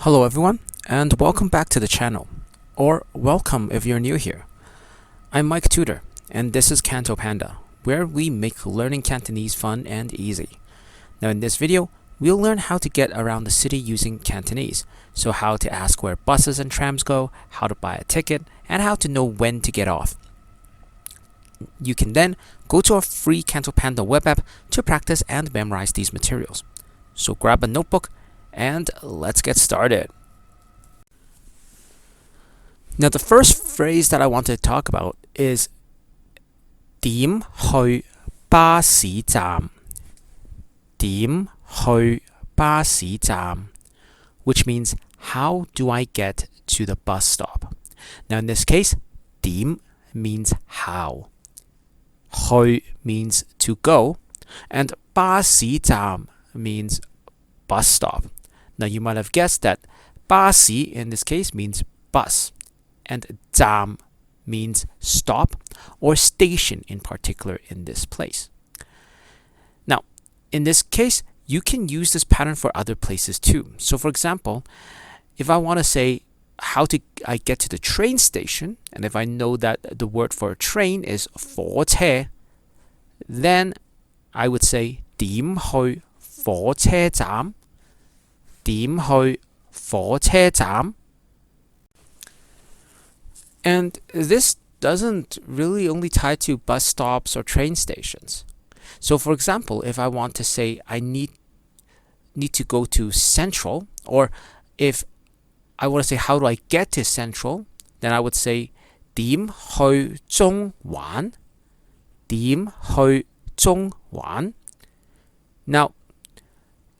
Hello everyone, and welcome back to the channel, or welcome if you're new here. I'm Mike Tudor, and this is CantoPanda, where we make learning Cantonese fun and easy. Now in this video, we'll learn how to get around the city using Cantonese, so how to ask where buses and trams go, how to buy a ticket, and how to know when to get off. You can then go to our free CantoPanda web app to practice and memorize these materials. So grab a notebook, and let's get started. Now the first phrase that I want to talk about is 點去巴士站? 點去巴士站? Which means how do I get to the bus stop? Now in this case, 點 means how, 去 means to go, and 巴士站 means bus stop. Now you might have guessed that 巴士 in this case means bus, and 站 means stop or station in particular in this place. Now, in this case, you can use this pattern for other places too. So for example, if I want to say how do I get to the train station, and if I know that the word for a train is 火車, then I would say 點去火車站? 點去火車站? And this doesn't really only tie to bus stops or train stations. So for example, if I want to say I need to go to Central, or if I want to say how do I get to Central, then I would say 點去中環? 點去中環? Now,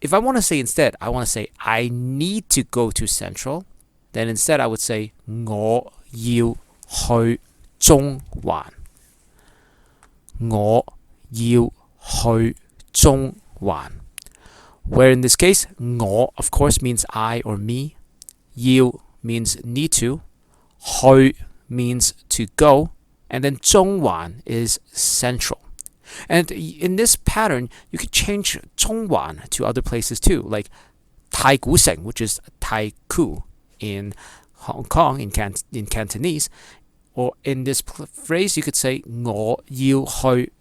if I want to say instead, I want to say I need to go to Central, then instead I would say 我要去中環. 我要去中環. Where in this case, 我 of course means I or me, 要 means need to, 去 means to go, and then 中環 is central. And in this pattern, you could change 中環 to other places too, like 太古城, which is 太古 in Hong Kong in Cantonese. Or in this phrase, you could say 我要去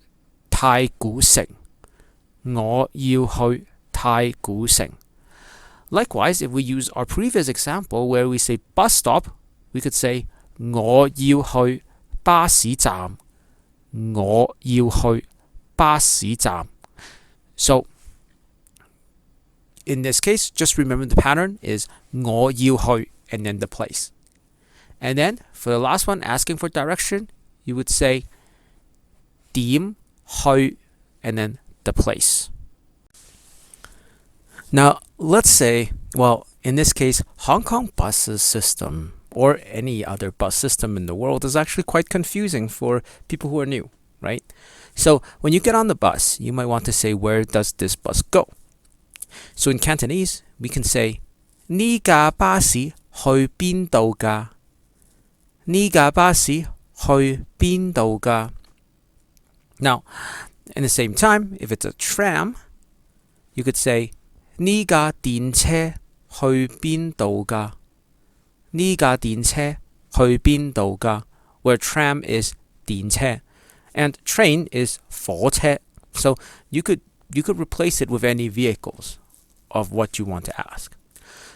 太古城. 我要去太古城. Likewise, if we use our previous example where we say bus stop, we could say 我要去巴士站. 我要去巴士站. So in this case, just remember the pattern is 我要去 and then the place. And then for the last one, asking for direction, you would say 點去 and then the place. Now let's say, well, in this case, Hong Kong buses system or any other bus system in the world is actually quite confusing for people who are new, right? So when you get on the bus, you might want to say, where does this bus go? So in Cantonese, we can say 呢架巴士去邊度㗎? 呢架巴士去邊度㗎? Now, in the same time, if it's a tram, you could say 呢架電車去邊度㗎? 呢架電車去邊度㗎? Where tram is 電車. And train is 火車. So you could replace it with any vehicles of what you want to ask.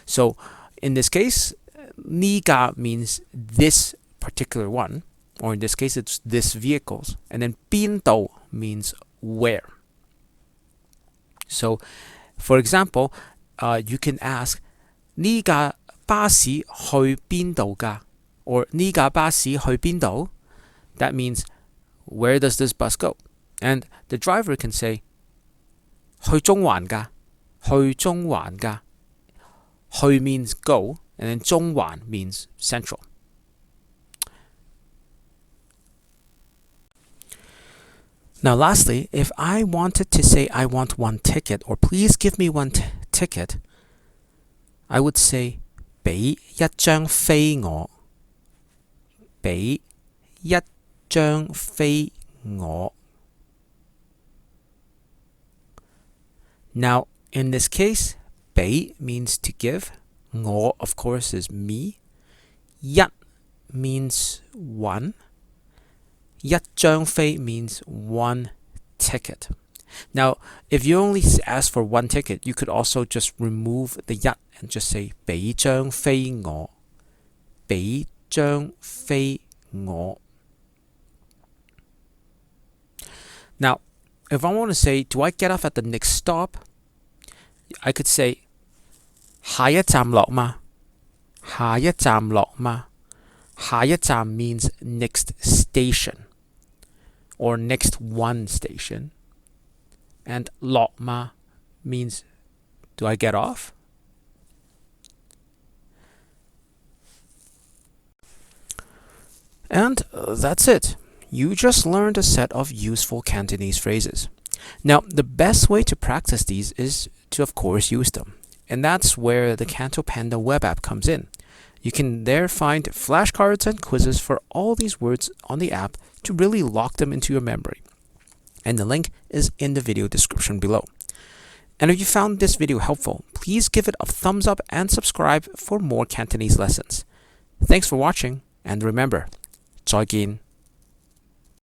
So in this case, 呢架 means this particular one, or in this case it's this vehicles. And then 邊度 means where. So for example, you can ask 呢架巴士去邊度㗎? Or 呢架巴士去邊度? That means where does this bus go? And the driver can say 去中環㗎, 去中環㗎. 去 means go, and then 中環 means central. Now lastly, if I wanted to say I want one ticket, or please give me one ticket, I would say 俾一張飛我. 俾一張飛我. Now, in this case, 俾 means to give, 我, of course, is me. 一 means one. 一張飛 means one ticket. Now, if you only ask for one ticket, you could also just remove the 一 and just say 俾張飛我. 俾張飛我. Now, if I want to say, do I get off at the next stop? I could say 下一站落嗎? 下一站落嗎? 下一站 means next station or next one station. And 落嗎 means, do I get off? And that's it. You just learned a set of useful Cantonese phrases. Now, the best way to practice these is to, of course, use them. And that's where the CantoPanda web app comes in. You can there find flashcards and quizzes for all these words on the app to really lock them into your memory. And the link is in the video description below. And if you found this video helpful, please give it a thumbs up and subscribe for more Cantonese lessons. Thanks for watching, and remember, 再見.